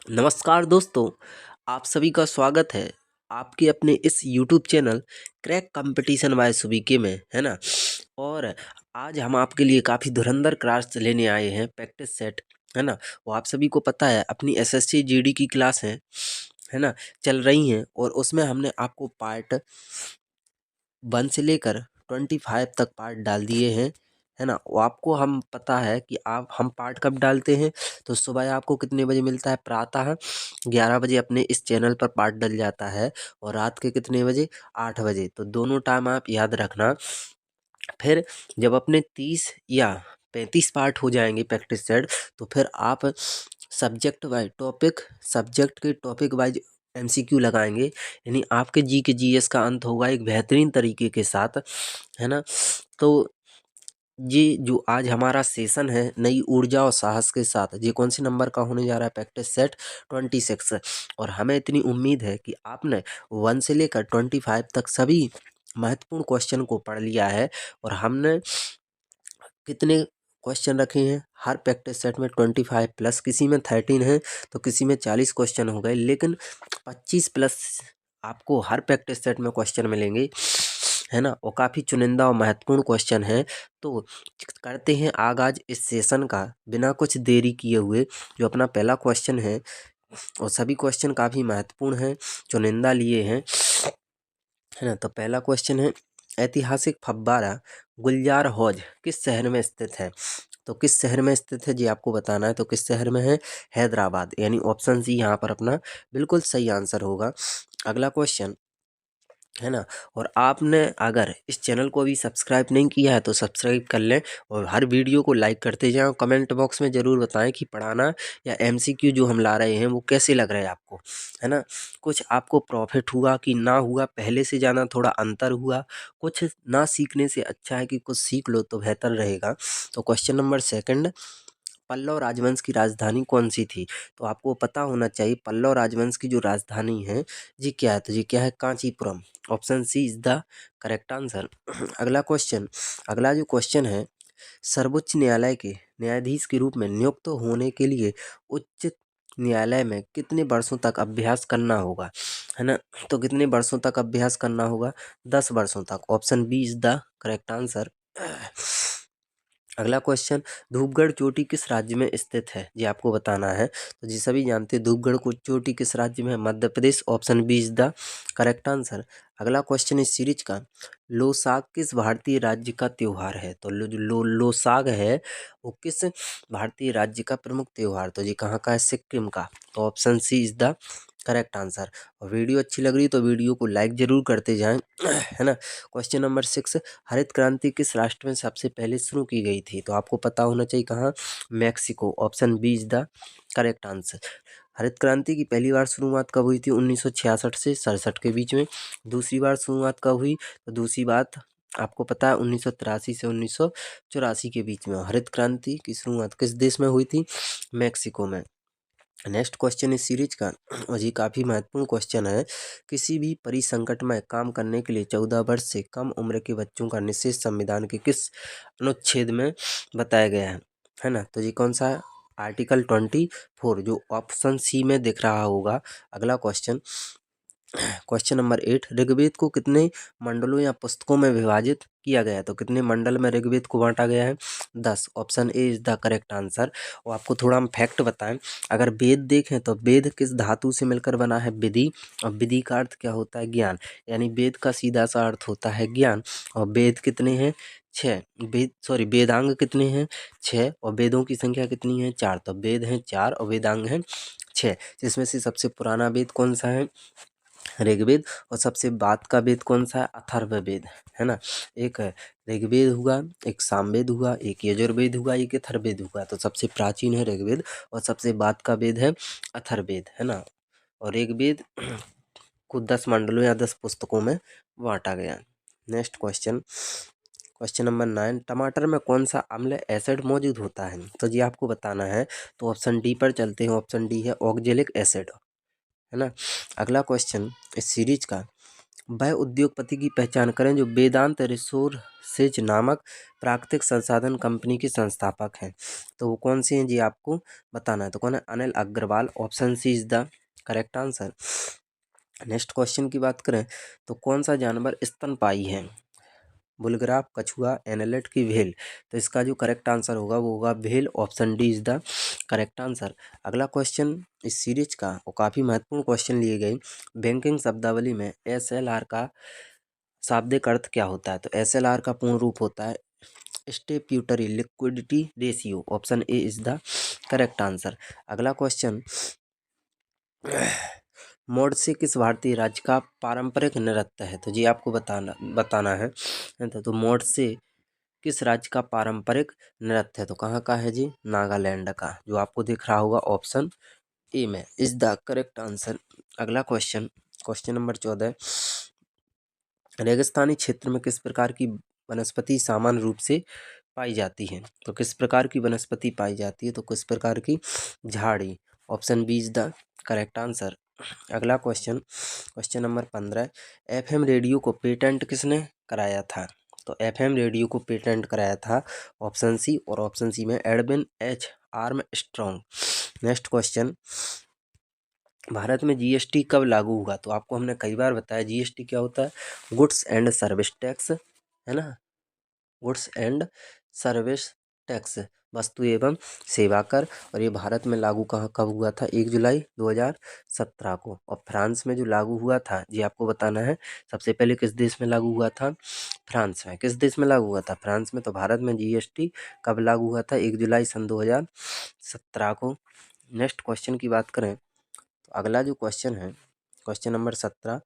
नमस्कार दोस्तों, आप सभी का स्वागत है आपके अपने इस YouTube channel crack competition by सुबीके में, है ना। और आज हम आपके लिए काफ़ी धुरंधर क्लास लेने आए हैं, प्रैक्टिस सेट, है ना। वो आप सभी को पता है अपनी एसएससी जीडी की क्लास है ना, चल रही हैं। और उसमें हमने आपको पार्ट 1 से लेकर 25 तक पार्ट डाल दिए हैं, है ना। वो आपको हम पता है कि आप हम पार्ट कब डालते हैं, तो सुबह आपको कितने बजे मिलता है, प्रातः 11 बजे अपने इस चैनल पर पार्ट डल जाता है। और रात के कितने बजे, 8 बजे। तो दोनों टाइम आप याद रखना। फिर जब अपने 30 या 35 पार्ट हो जाएंगे प्रैक्टिस सेट, तो फिर आप सब्जेक्ट के टॉपिक वाइज एमसीक्यू लगाएंगे। यानी आपके जी के जीएस का अंत होगा एक बेहतरीन तरीके के साथ, है ना। तो ये जो आज हमारा सेशन है नई ऊर्जा और साहस के साथ, ये कौन से नंबर का होने जा रहा है, प्रैक्टिस सेट 26। और हमें इतनी उम्मीद है कि आपने 1 से लेकर 25 तक सभी महत्वपूर्ण क्वेश्चन को पढ़ लिया है। और हमने कितने क्वेश्चन रखे हैं हर प्रैक्टिस सेट में, 25 प्लस, किसी में 13 है तो किसी में 40 क्वेश्चन हो गए, लेकिन 25 प्लस आपको हर प्रैक्टिस सेट में क्वेश्चन मिलेंगे, है ना। और काफ़ी चुनिंदा और महत्वपूर्ण क्वेश्चन है। तो करते हैं आगाज इस सेशन का बिना कुछ देरी किए हुए। जो अपना पहला क्वेश्चन है, और सभी क्वेश्चन काफ़ी महत्वपूर्ण हैं, चुनिंदा लिए हैं, है ना। तो पहला क्वेश्चन है, ऐतिहासिक फव्वारा गुलजार हौज किस शहर में स्थित है। तो किस शहर में स्थित है जी आपको बताना है। तो किस शहर में है, हैदराबाद। यानी ऑप्शन सी यहाँ पर अपना बिल्कुल सही आंसर होगा। अगला क्वेश्चन, है ना। और आपने अगर इस चैनल को अभी सब्सक्राइब नहीं किया है तो सब्सक्राइब कर लें, और हर वीडियो को लाइक करते जाएं। और कमेंट बॉक्स में ज़रूर बताएं कि पढ़ाना या एमसीक्यू जो हम ला रहे हैं वो कैसे लग रहे हैं आपको, है ना। कुछ आपको प्रॉफिट हुआ कि ना हुआ, पहले से जाना थोड़ा अंतर हुआ, कुछ ना सीखने से अच्छा है कि कुछ सीख लो तो बेहतर रहेगा। तो क्वेश्चन नंबर सेकंड, पल्लव राजवंश की राजधानी कौन सी थी। तो आपको पता होना चाहिए पल्लव राजवंश की जो राजधानी है जी क्या है, तो जी क्या है, Kanchipuram. Option C is the correct answer. अगला क्वेश्चन, अगला जो क्वेश्चन है, सर्वोच्च न्यायालय के न्यायाधीश के रूप में नियुक्त होने के लिए उच्च न्यायालय में कितने वर्षों तक अभ्यास करना होगा, है ना। तो कितने वर्षों तक अभ्यास करना होगा, 10 वर्षों तक। Option B is the correct answer. अगला क्वेश्चन, धूपगढ़ चोटी किस राज्य में स्थित है, ये आपको बताना है। तो जी सभी जानते हैं धूपगढ़ को चोटी किस राज्य में है, Madhya Pradesh. Option B is the correct answer. अगला क्वेश्चन इस सीरीज का, लोसाग किस भारतीय राज्य का त्योहार है। तो लोसाग है वो किस भारतीय राज्य का प्रमुख त्योहार, तो जी कहाँ का है, सिक्किम का। तो option C is the correct answer. और वीडियो अच्छी लग रही तो वीडियो को लाइक जरूर करते जाएं, है ना। क्वेश्चन नंबर 6, हरित क्रांति किस राष्ट्र में सबसे पहले शुरू की गई थी। तो आपको पता होना चाहिए कहाँ, Mexico. Option B is the correct answer. हरित क्रांति की पहली बार शुरुआत कब हुई थी, 1966 से 67 के बीच में। दूसरी बार शुरुआत कब हुई, तो दूसरी बात आपको पता है 1983 से 1984 के बीच में। हरित क्रांति की शुरुआत किस देश में हुई थी, मैक्सिको में। नेक्स्ट क्वेश्चन इस सीरीज का, और ये काफ़ी महत्वपूर्ण क्वेश्चन है, किसी भी परिसंकट में काम करने के लिए 14 वर्ष से कम उम्र के बच्चों का निषेध संविधान के किस अनुच्छेद में बताया गया है ना। तो ये कौन सा है, आर्टिकल 24, जो ऑप्शन सी में दिख रहा होगा। अगला क्वेश्चन, क्वेश्चन नंबर 8, ऋग्वेद को कितने मंडलों या पुस्तकों में विभाजित किया गया है। तो कितने मंडल में ऋग्वेद को बांटा गया है, 10। Option A is the correct answer. और आपको थोड़ा हम फैक्ट बताएं, अगर वेद देखें तो वेद किस धातु से मिलकर बना है, विधि। और विधि का अर्थ क्या होता है, ज्ञान। यानी वेद का सीधा सा अर्थ होता है ज्ञान। और वेद कितने हैं, 6। वेदांग कितने हैं, 6। और वेदों की संख्या कितनी है, 4। तो वेद हैं 4 और वेदांग हैं 6। जिसमें से सबसे पुराना वेद कौन सा है, ऋग्वेद। और सबसे बाद का वेद कौन सा है, अथर्ववेद, है ना। एक ऋग्वेद हुआ, एक सामवेद हुआ, एक यजुर्वेद हुआ, एक अथर्ववेद हुआ। तो सबसे प्राचीन है ऋग्वेद, और सबसे बाद का वेद है अथर्ववेद, है ना। और ऋग्वेद को 10 मंडलों या 10 पुस्तकों में बांटा गया। नेक्स्ट क्वेश्चन, क्वेश्चन नंबर 9, टमाटर में कौन सा अम्ल एसिड मौजूद होता है। तो जी आपको बताना है। तो ऑप्शन डी पर चलते हैं, ऑप्शन डी है ऑक्जेलिक एसिड, है ना। अगला क्वेश्चन इस सीरीज का, वह उद्योगपति की पहचान करें जो वेदांत रिसोर्सेज नामक प्राकृतिक संसाधन कंपनी के संस्थापक हैं। तो वो कौन से हैं जी आपको बताना है। तो कौन है, Anil Agarwal. Option C is the correct answer. Next question की बात करें तो कौन सा जानवर स्तनपायी है। बुलग्राफ, कछुआ, एनालेट की व्हेल। तो इसका जो करेक्ट आंसर होगा वो होगा whale. Option D is the correct answer. अगला क्वेश्चन इस सीरीज का और काफ़ी महत्वपूर्ण क्वेश्चन लिए गए। बैंकिंग शब्दावली में SLR का शाब्दिक अर्थ क्या होता है। तो SLR का पूर्ण रूप होता है statutory liquidity ratio. Option A is the correct answer. अगला क्वेश्चन, मोडसे किस भारतीय राज्य का पारंपरिक नृत्य है। तो जी आपको बताना है। तो मोडसे किस राज्य का पारंपरिक नृत्य है। तो कहाँ का है जी, नागालैंड का, जो आपको दिख रहा होगा ऑप्शन ए में इज द करेक्ट आंसर। अगला क्वेश्चन, क्वेश्चन नंबर 14, रेगिस्तानी क्षेत्र में किस प्रकार की वनस्पति सामान्य रूप से पाई जाती है। तो किस प्रकार की वनस्पति पाई जाती है। तो किस प्रकार की, झाड़ी। Option B is the correct answer. अगला क्वेश्चन, क्वेश्चन नंबर 15, FM रेडियो को पेटेंट किसने कराया था। तो FM रेडियो को पेटेंट कराया था ऑप्शन सी, और ऑप्शन सी में Edwin H Armstrong. Next question, Bharat में GST कब लागू हुआ। तो आपको हमने कई बार बताया GST क्या होता है, गुड्स एंड सर्विस टैक्स, है ना, गुड्स एंड सर्विस टैक्स, वस्तु एवं सेवा कर। और ये भारत में लागू कहाँ कब हुआ था, 1 जुलाई 2017 को। और फ्रांस में जो लागू हुआ था जी आपको बताना है, सबसे पहले किस देश में लागू हुआ था, फ्रांस में। किस देश में लागू हुआ था, फ्रांस में। तो भारत में GST कब लागू हुआ था, 1 जुलाई सन 2017 को। नेक्स्ट क्वेश्चन की बात करें तो अगला जो क्वेश्चन है, क्वेश्चन नंबर 17,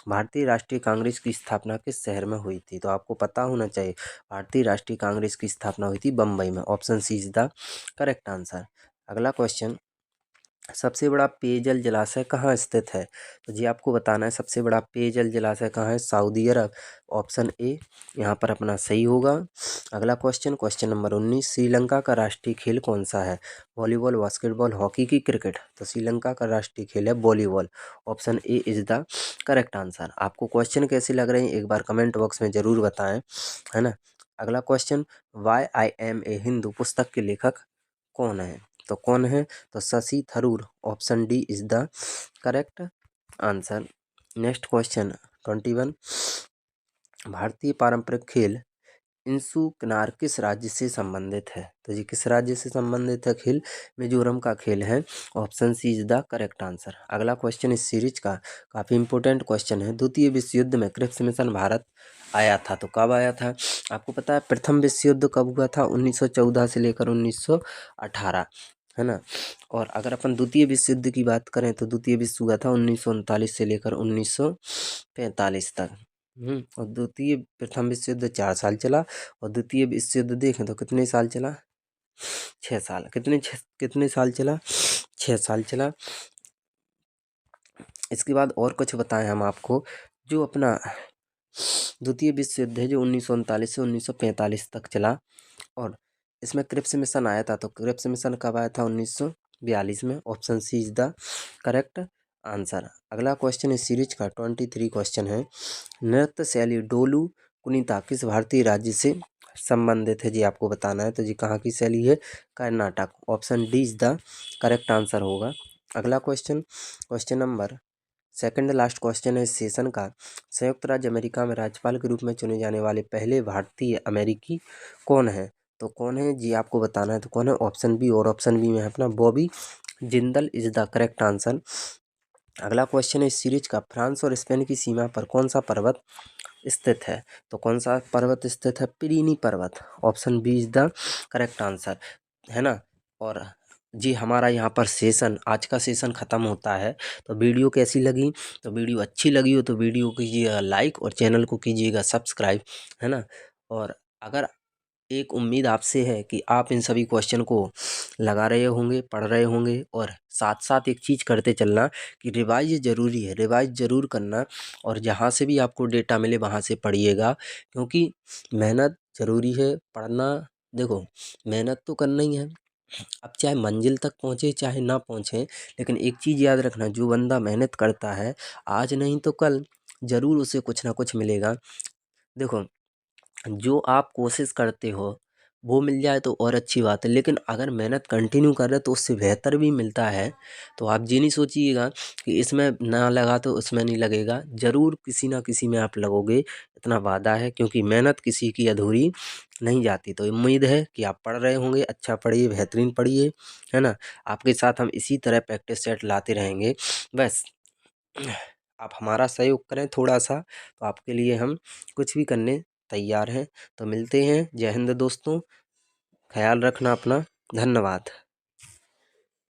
भारतीय राष्ट्रीय कांग्रेस की स्थापना किस शहर में हुई थी। तो आपको पता होना चाहिए, भारतीय राष्ट्रीय कांग्रेस की स्थापना हुई थी बम्बई में। Option C is the correct answer. अगला क्वेश्चन, सबसे बड़ा पेयजल जलाशय कहाँ स्थित है। तो जी आपको बताना है सबसे बड़ा पेयजल जलाशय कहाँ है, सऊदी अरब। ऑप्शन ए यहाँ पर अपना सही होगा। अगला क्वेश्चन, क्वेश्चन नंबर 19, श्रीलंका का राष्ट्रीय खेल कौन सा है। वॉलीबॉल, बास्केटबॉल, हॉकी की क्रिकेट। तो श्रीलंका का राष्ट्रीय खेल है volleyball. Option A is the correct answer. आपको क्वेश्चन कैसे लग रहे हैं एक बार कमेंट बॉक्स में ज़रूर बताएं, है ना। अगला question, why I am a Hindu पुस्तक के लेखक कौन है। तो कौन है, तो Shashi Tharoor. Option D is the correct answer. Next question 21, भारतीय पारंपरिक खेल इंसु किनार किस राज्य से संबंधित है। तो जी किस राज्य से संबंधित है खेल, मिजोरम का खेल है। Option C is the correct answer. अगला क्वेश्चन इस सीरीज का काफ़ी इंपॉर्टेंट क्वेश्चन है, द्वितीय विश्व युद्ध में क्रिप्स मिशन भारत आया था। तो कब आया था, आपको पता है प्रथम विश्व युद्ध कब हुआ था, 1914 से लेकर 1918, है ना। और अगर अपन द्वितीय विश्व युद्ध की बात करें तो द्वितीय विश्व हुआ था 1939 से लेकर 1945 तक। और द्वितीय प्रथम विश्व युद्ध 4 साल चला, और द्वितीय विश्व युद्ध देखें तो कितने साल चला, 6 साल। कितने साल चला, 6 साल चला। इसके बाद और कुछ बताएं हम आपको, जो अपना द्वितीय विश्व युद्ध है जो 1939 से 1945 तक चला, और इसमें क्रिप्स मिशन आया था। तो क्रिप्स मिशन कब आया था, 1942 में। Option C is the correct answer. अगला क्वेश्चन इस सीरीज का 23 क्वेश्चन है, नृत्य शैली डोलू कुनीता किस भारतीय राज्य से संबंधित है। जी आपको बताना है। तो जी कहाँ की शैली है, Karnataka. Option D is the correct answer होगा। अगला question, question number second last question है इस सेशन का, संयुक्त राज्य अमेरिका में राज्यपाल के रूप में चुने जाने वाले पहले भारतीय अमेरिकी कौन है। तो कौन है जी आपको बताना है। तो कौन है, ऑप्शन बी, और ऑप्शन बी में है अपना Bobby Jindal is the correct answer. अगला क्वेश्चन है इस सीरीज का, फ्रांस और स्पेन की सीमा पर कौन सा पर्वत स्थित है। तो कौन सा पर्वत स्थित है, पिरीनी पर्वत। Option B is the correct answer, है ना। और जी हमारा यहाँ पर सेशन, आज का सेशन ख़त्म होता है। तो वीडियो कैसी लगी, तो वीडियो अच्छी लगी हो तो वीडियो को कीजिएगा लाइक और चैनल को कीजिएगा सब्सक्राइब, है ना। और अगर एक उम्मीद आपसे है कि आप इन सभी क्वेश्चन को लगा रहे होंगे, पढ़ रहे होंगे, और साथ साथ एक चीज़ करते चलना कि रिवाइज ज़रूरी है, रिवाइज ज़रूर करना। और जहाँ से भी आपको डेटा मिले वहाँ से पढ़िएगा, क्योंकि मेहनत ज़रूरी है, पढ़ना। देखो मेहनत तो करना ही है, अब चाहे मंजिल तक पहुँचे चाहे ना पहुँचे, लेकिन एक चीज़ याद रखना, जो बंदा मेहनत करता है आज नहीं तो कल ज़रूर उसे कुछ ना कुछ मिलेगा। देखो, जो आप कोशिश करते हो वो मिल जाए तो और अच्छी बात है, लेकिन अगर मेहनत कंटिन्यू कर रहे हो तो उससे बेहतर भी मिलता है। तो आप ये नहीं सोचिएगा कि इसमें ना लगा तो उसमें नहीं लगेगा, ज़रूर किसी ना किसी में आप लगोगे, इतना वादा है, क्योंकि मेहनत किसी की अधूरी नहीं जाती। तो उम्मीद है कि आप पढ़ रहे होंगे, अच्छा पढ़िए, बेहतरीन पढ़िए, है ना। आपके साथ हम इसी तरह प्रैक्टिस सेट लाते रहेंगे। बस आप हमारा सहयोग करें थोड़ा सा, तो आपके लिए हम कुछ भी करने तैयार हैं। तो मिलते हैं। जय हिंद दोस्तों, ख्याल रखना अपना। धन्यवाद।